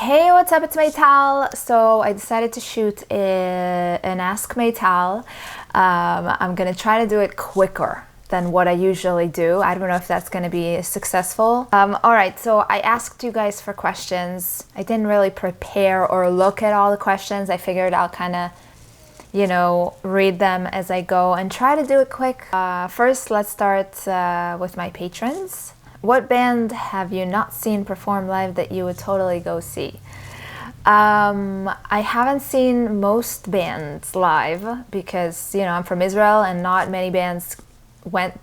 Hey, what's up? It's Meytal. So I decided to shoot an Ask Meytal. I'm gonna try to do it quicker than what I usually do. I don't know if that's gonna be successful. All right, so I asked you guys for questions. I didn't really prepare or look at all the questions. I figured I'll kind of, read them as I go and try to do it quick. First, let's start with my patrons. What band have you not seen perform live that you would totally go see? I haven't seen most bands live because, I'm from Israel and not many bands went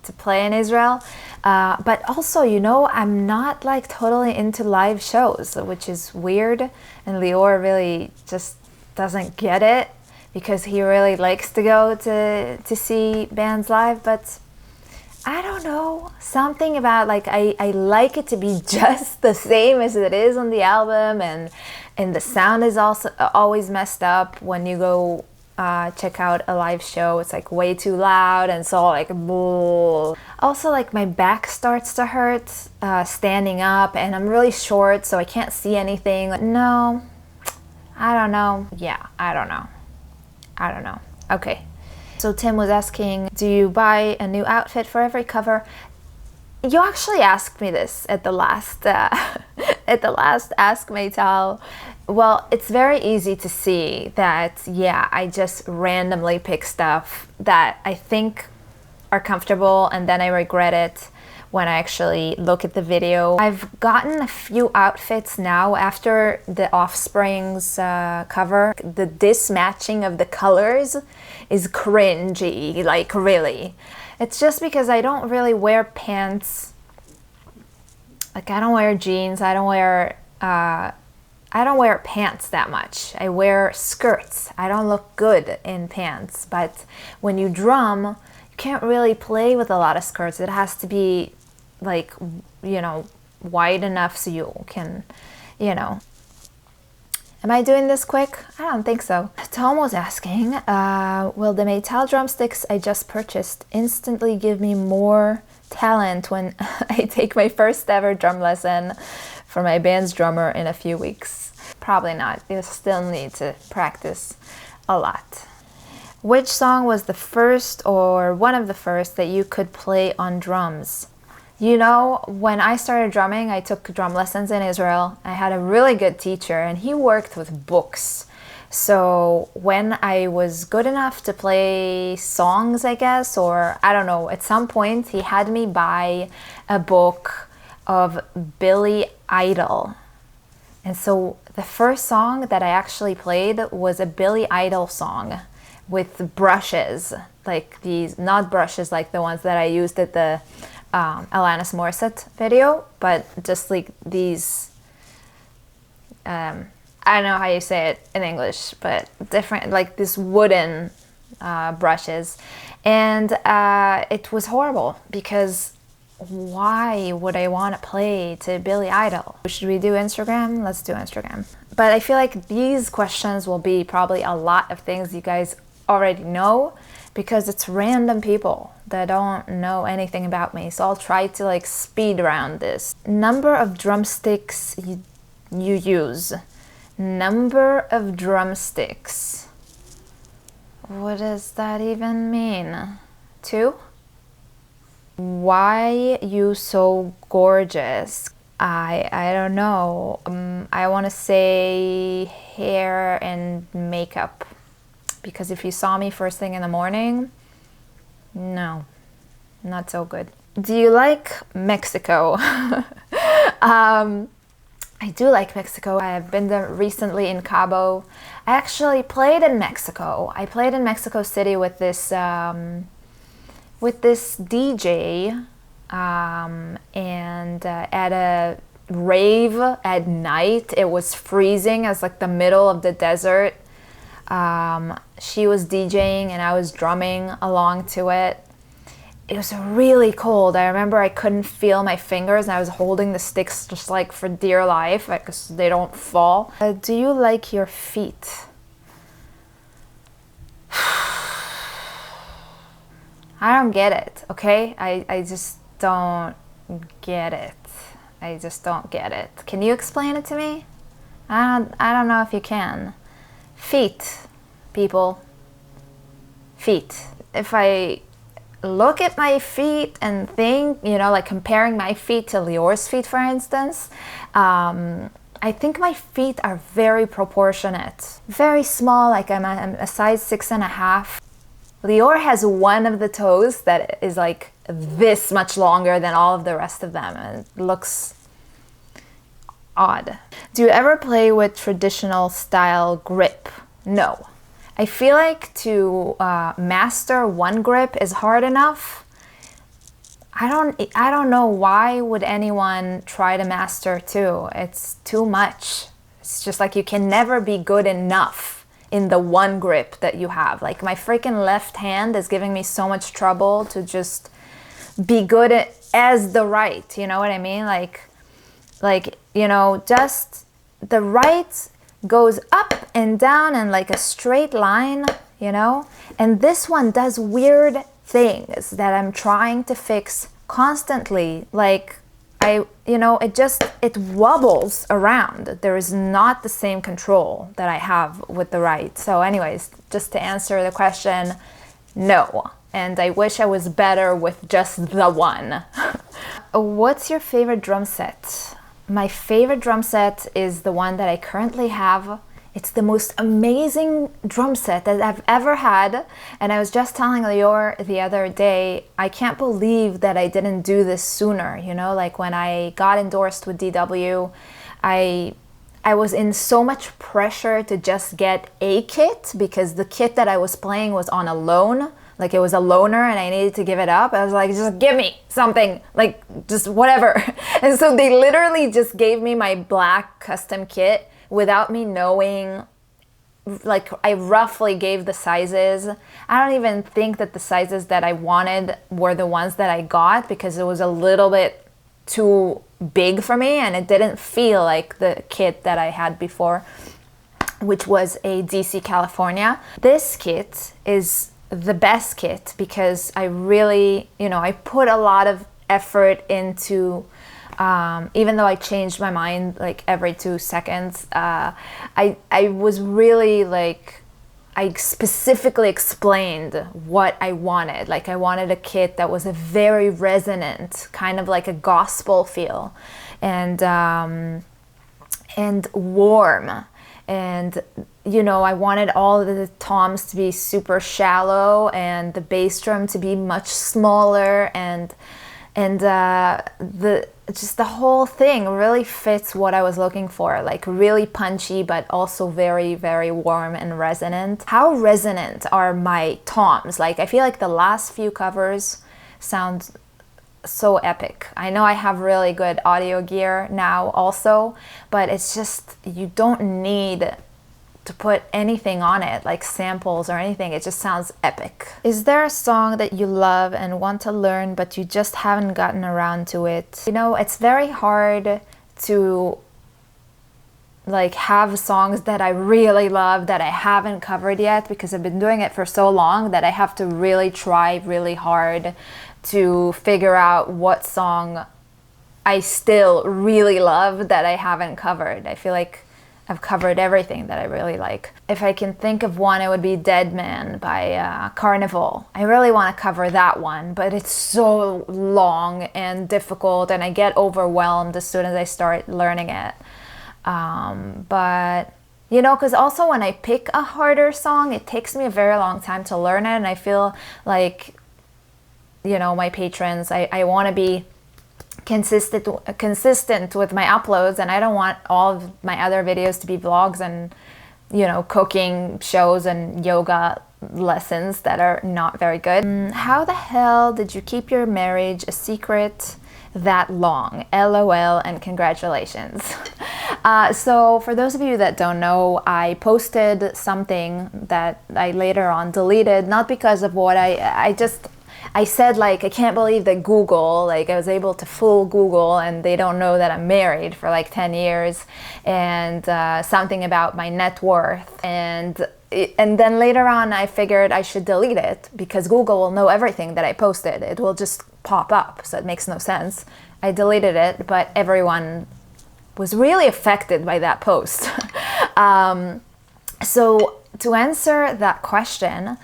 to play in Israel. But also, I'm not like totally into live shows, which is weird. And Lior really just doesn't get it because he really likes to go to see bands live. But I don't know, something about I like it to be just the same as it is on the album, and the sound is also always messed up when you go check out a live show. It's like way too loud and so like bull. Also, like my back starts to hurt standing up, and I'm really short so I can't see anything. No, I don't know. Yeah, I don't know. Okay. So Tim was asking, do you buy a new outfit for every cover? You actually asked me this at the last Ask Meytal. Well, it's very easy to see that, I just randomly pick stuff that I think are comfortable and then I regret it when I actually look at the video. I've gotten a few outfits now after the Offspring's cover. The dismatching of the colors is cringy, like really. It's just because I don't really wear pants. Like I don't wear jeans, I don't wear pants that much. I wear skirts. I don't look good in pants, but when you drum, you can't really play with a lot of skirts. It has to be like, wide enough so you can, Am I doing this quick? I don't think so. Tom was asking, will the Meytal drumsticks I just purchased instantly give me more talent when I take my first ever drum lesson for my band's drummer in a few weeks? Probably not. You still need to practice a lot. Which song was the first or one of the first that you could play on drums? When I started drumming, I took drum lessons in Israel. I had a really good teacher and he worked with books. So when I was good enough to play songs, I guess, or I don't know, at some point he had me buy a book of Billy Idol. And so the first song that I actually played was a Billy Idol song with brushes, like these, not brushes like the ones that I used at the Alanis Morissette video, but just like these, I don't know how you say it in English, but different, like these wooden brushes. And it was horrible because why would I want to play to Billy Idol? Should we do Instagram? Let's do Instagram. But I feel like these questions will be probably a lot of things you guys already know, because it's random people that don't know anything about me. So I'll try to speed around this. Number of drumsticks you use. Number of drumsticks. What does that even mean? 2? Why you so gorgeous? I don't know. I want to say hair and makeup. Because if you saw me first thing in the morning, no, not so good. Do you like Mexico? I do like Mexico. I have been there recently in Cabo. I actually played in Mexico. I played in Mexico City with this DJ and at a rave at night. It was freezing. It was like the middle of the desert. She was DJing and I was drumming along to it. It was really cold. I remember I couldn't feel my fingers and I was holding the sticks just like for dear life because they don't fall. Do you like your feet? I don't get it, okay? I just don't get it. I just don't get it. Can you explain it to me? I don't know if you can. Feet, people. Feet. If I look at my feet and think, you know, like comparing my feet to Lior's feet, for instance, I think my feet are very proportionate. Very small, like I'm a size 6.5. Lior has one of the toes that is like this much longer than all of the rest of them, and it looks odd. Do you ever play with traditional style grip? No. I feel like to master one grip is hard enough. I don't know why would anyone try to master two. It's too much. It's just like you can never be good enough in the one grip that you have. Like my freaking left hand is giving me so much trouble to just be good as the right, you know what I mean? Like, you know, just the right goes up and down in like a straight line, you know? And this one does weird things that I'm trying to fix constantly. Like it wobbles around. There is not the same control that I have with the right. So anyways, just to answer the question, no. And I wish I was better with just the one. What's your favorite drum set? My favorite drum set is the one that I currently have. It's the most amazing drum set that I've ever had. And I was just telling Lior the other day, I can't believe that I didn't do this sooner. You know, like when I got endorsed with DW, I was in so much pressure to just get a kit because the kit that I was playing was on a loan. Like it was a loaner and I needed to give it up. I was like, just give me something, like just whatever. And so they literally just gave me my black custom kit without me knowing. Like I roughly gave the sizes. I don't even think that the sizes that I wanted were the ones that I got because it was a little bit too big for me and it didn't feel like the kit that I had before, which was a DC California. This kit is the best kit because I really, you know, I put a lot of effort into, even though I changed my mind like every 2 seconds, I was really like, I specifically explained what I wanted. Like I wanted a kit that was a very resonant, kind of like a gospel feel, and warm. And, you know, I wanted all of the toms to be super shallow and the bass drum to be much smaller, and just the whole thing really fits what I was looking for, like really punchy but also very, very warm and resonant. How resonant are my toms? Like I feel like the last few covers sound so epic. I know I have really good audio gear now also, but it's just, you don't need to put anything on it, like samples or anything. It just sounds epic. Is there a song that you love and want to learn, but you just haven't gotten around to it? You know, it's very hard to like have songs that I really love that I haven't covered yet because I've been doing it for so long that I have to really try really hard to figure out what song I still really love that I haven't covered. I feel like I've covered everything that I really like. If I can think of one, it would be Dead Man by Carnival. I really want to cover that one, but it's so long and difficult and I get overwhelmed as soon as I start learning it. But you know, because also when I pick a harder song, it takes me a very long time to learn it, and I feel like, you know, my patrons, I want to be consistent with my uploads, and I don't want all of my other videos to be vlogs and, you know, cooking shows and yoga lessons that are not very good. How the hell did you keep your marriage a secret that long? LOL and congratulations. So for those of you that don't know, I posted something that I later on deleted, not because of what I said, like, I can't believe that Google, like I was able to fool Google and they don't know that I'm married for like 10 years, and something about my net worth, and then later on I figured I should delete it because Google will know everything that I posted. It will just pop up, so it makes no sense. I deleted it, but everyone was really affected by that post. So to answer that question,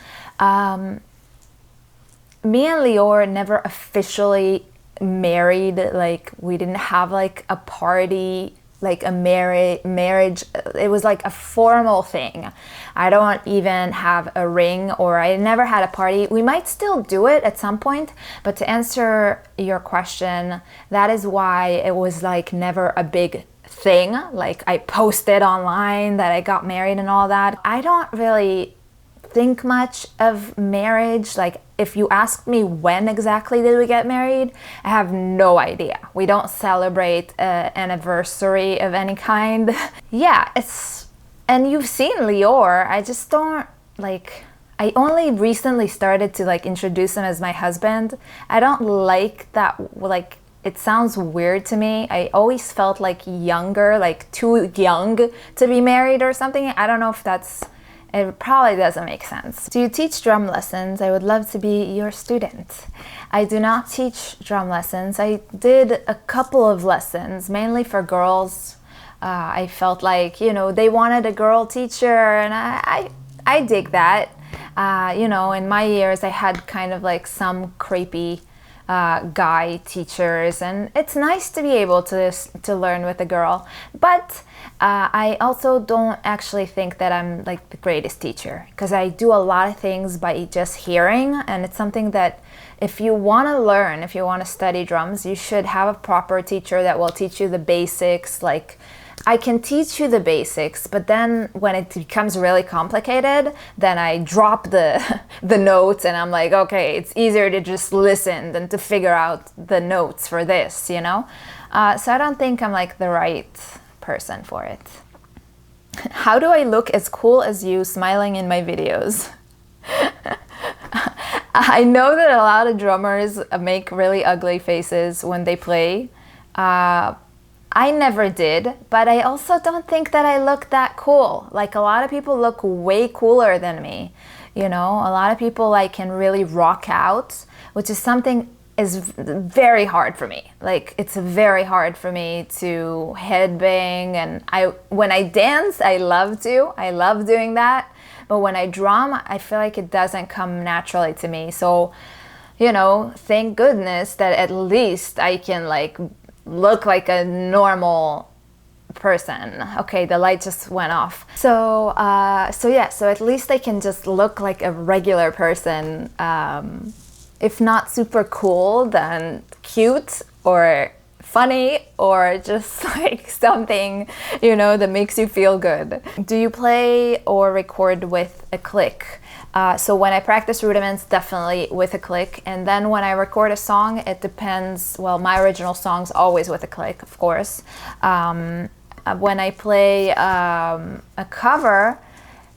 me and Lior never officially married. Like, we didn't have like a party, like a marriage. It was like a formal thing. I don't even have a ring, or I never had a party. We might still do it at some point, but to answer your question, that is why it was like never a big thing. Like, I posted online that I got married and all that. I don't really think much of marriage. Like, if you ask me when exactly did we get married, I have no idea. We don't celebrate an anniversary of any kind. Yeah, and you've seen Lior. I just don't like, I only recently started to like introduce him as my husband. I don't like that, like, it sounds weird to me. I always felt like younger, like too young to be married or something. I don't know if it probably doesn't make sense. Do you teach drum lessons? I would love to be your student. I do not teach drum lessons. I did a couple of lessons, mainly for girls. I felt like, they wanted a girl teacher, and I dig that. In my years, I had kind of like some creepy guy teachers, and it's nice to be able to learn with a girl, but I also don't actually think that I'm like the greatest teacher, because I do a lot of things by just hearing, and it's something that if you want to learn, if you want to study drums, you should have a proper teacher that will teach you the basics. Like, I can teach you the basics, but then when it becomes really complicated, then I drop the notes, and I'm like, okay, it's easier to just listen than to figure out the notes for this, So I don't think I'm like the right person for it. How do I look as cool as you smiling in my videos? I know that a lot of drummers make really ugly faces when they play. I never did, but I also don't think that I look that cool. Like, a lot of people look way cooler than me. A lot of people like can really rock out, which is something is very hard for me. Like, it's very hard for me to headbang, and when I dance, I love doing that. But when I drum, I feel like it doesn't come naturally to me. So, thank goodness that at least I can like look like a normal person. Okay, the light just went off. So at least I can just look like a regular person. If not super cool, then cute or funny, or just like something, that makes you feel good. Do you play or record with a click? So when I practice rudiments, definitely with a click. And then when I record a song, it depends. Well, my original song's always with a click, of course. When I play a cover,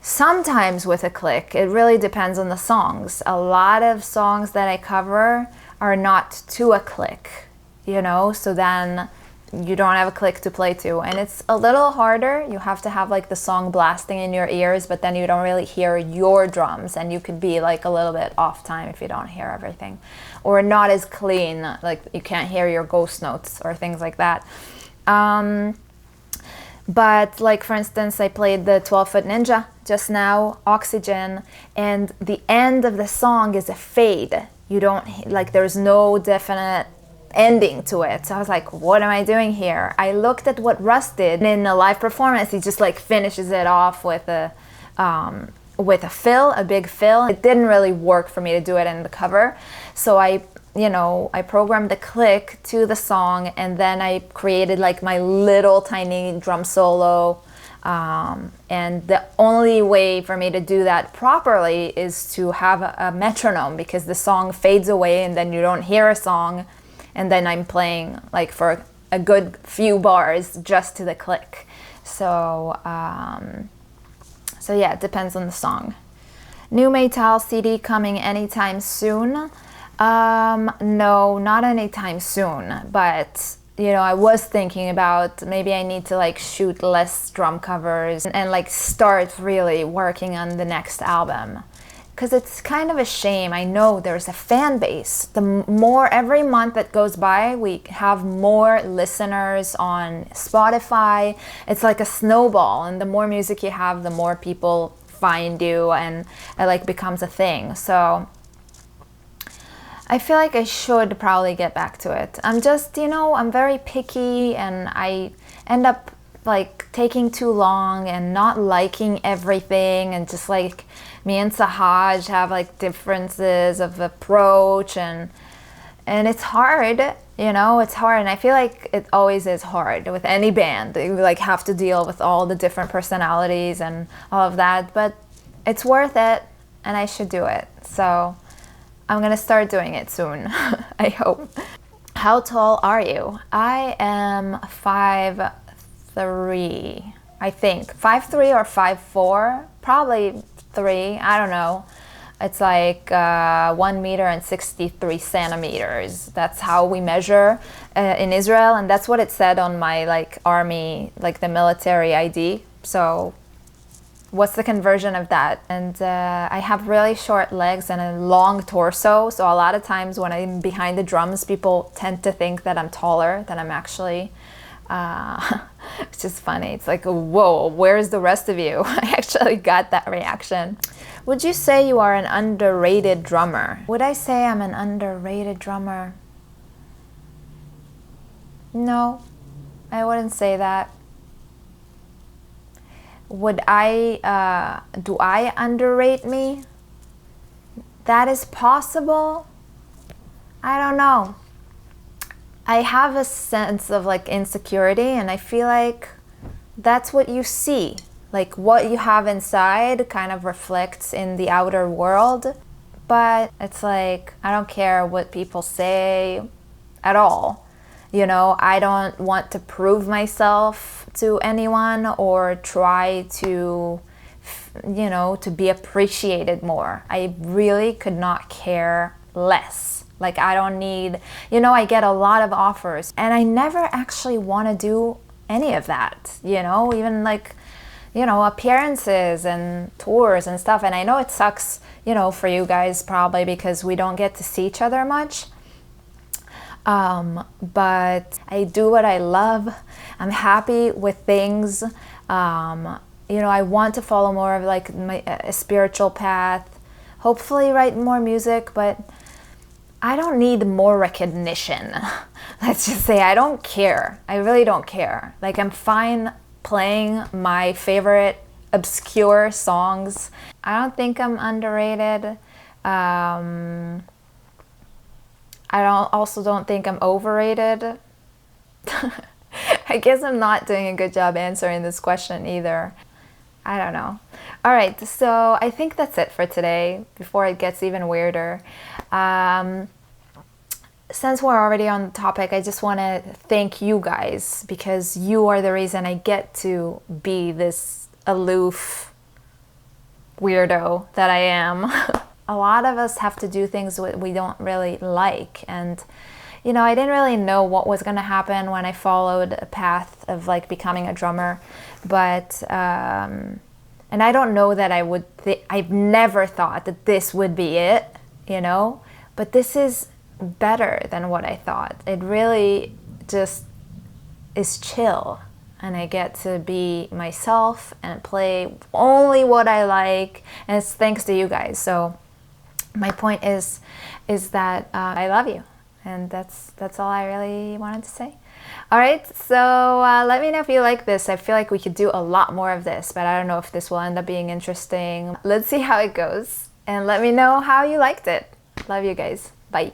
sometimes with a click. It really depends on the songs. A lot of songs that I cover are not to a click, so then you don't have a click to play to, and it's a little harder. You have to have like the song blasting in your ears, but then you don't really hear your drums, and you could be like a little bit off time if you don't hear everything, or not as clean, like you can't hear your ghost notes or things like that. But like, for instance, I played the 12-foot Ninja just now, Oxygen, and the end of the song is a fade. You don't, like, there's no definite ending to it. So I was like, what am I doing here? I looked at what Russ did in a live performance. He just like finishes it off with a fill, a big fill. It didn't really work for me to do it in the cover. So I programmed the click to the song, and then I created like my little tiny drum solo. And the only way for me to do that properly is to have a metronome, because the song fades away and then you don't hear a song. And then I'm playing like for a good few bars just to the click. So yeah, it depends on the song. New Meytal CD coming anytime soon? No, not anytime soon, but I was thinking about maybe I need to like shoot less drum covers and like start really working on the next album. because it's kind of a shame. I know there's a fan base. The more every month that goes by, we have more listeners on Spotify. It's like a snowball, and the more music you have, the more people find you, and it like becomes a thing. So I feel like I should probably get back to it. I'm just, I'm very picky, and I end up like taking too long and not liking everything, and just like me and Sahaj have like differences of approach, and it's hard, it's hard. And I feel like it always is hard with any band. You like have to deal with all the different personalities and all of that, but it's worth it, and I should do it. So I'm gonna start doing it soon. I hope. How tall are you? I am 5'3", I think. 5'3" or 5'4", probably 3, I don't know. It's like 1 meter and 63 centimeters. That's how we measure in Israel, and that's what it said on my like army, like the military ID. So what's the conversion of that? And I have really short legs and a long torso, so a lot of times when I'm behind the drums, people tend to think that I'm taller than I'm actually. It's just funny. It's like, whoa, where's the rest of you? I actually got that reaction. Would you say you are an underrated drummer? Would I say I'm an underrated drummer? No, I wouldn't say that. Do I underrate me? That is possible. I don't know. I have a sense of like insecurity, and I feel like that's what you see. Like what you have inside kind of reflects in the outer world. But it's like, I don't care what people say at all. I don't want to prove myself to anyone or try to, to be appreciated more. I really could not care less. Like I don't need, I get a lot of offers, and I never actually want to do any of that, even like, appearances and tours and stuff. And I know it sucks, for you guys probably because we don't get to see each other much. But I do what I love. I'm happy with things. I want to follow more of like a spiritual path, hopefully write more music, but I don't need more recognition. Let's just say I don't care. I really don't care. Like I'm fine playing my favorite obscure songs. I don't think I'm underrated. I also don't think I'm overrated. I guess I'm not doing a good job answering this question either. I don't know. All right, so I think that's it for today before it gets even weirder. Since we're already on the topic, I just want to thank you guys, because you are the reason I get to be this aloof weirdo that I am. A lot of us have to do things we don't really like, and I didn't really know what was going to happen when I followed a path of like becoming a drummer, but and I don't know that I've never thought that this would be it, but this is better than what I thought. It really just is chill, and I get to be myself and play only what I like, and it's thanks to you guys. So my point is that I love you, and that's all I really wanted to say. All right, so let me know if you like this. I feel like we could do a lot more of this, but I don't know if this will end up being interesting. Let's see how it goes, and let me know how you liked it. Love you guys. Bye.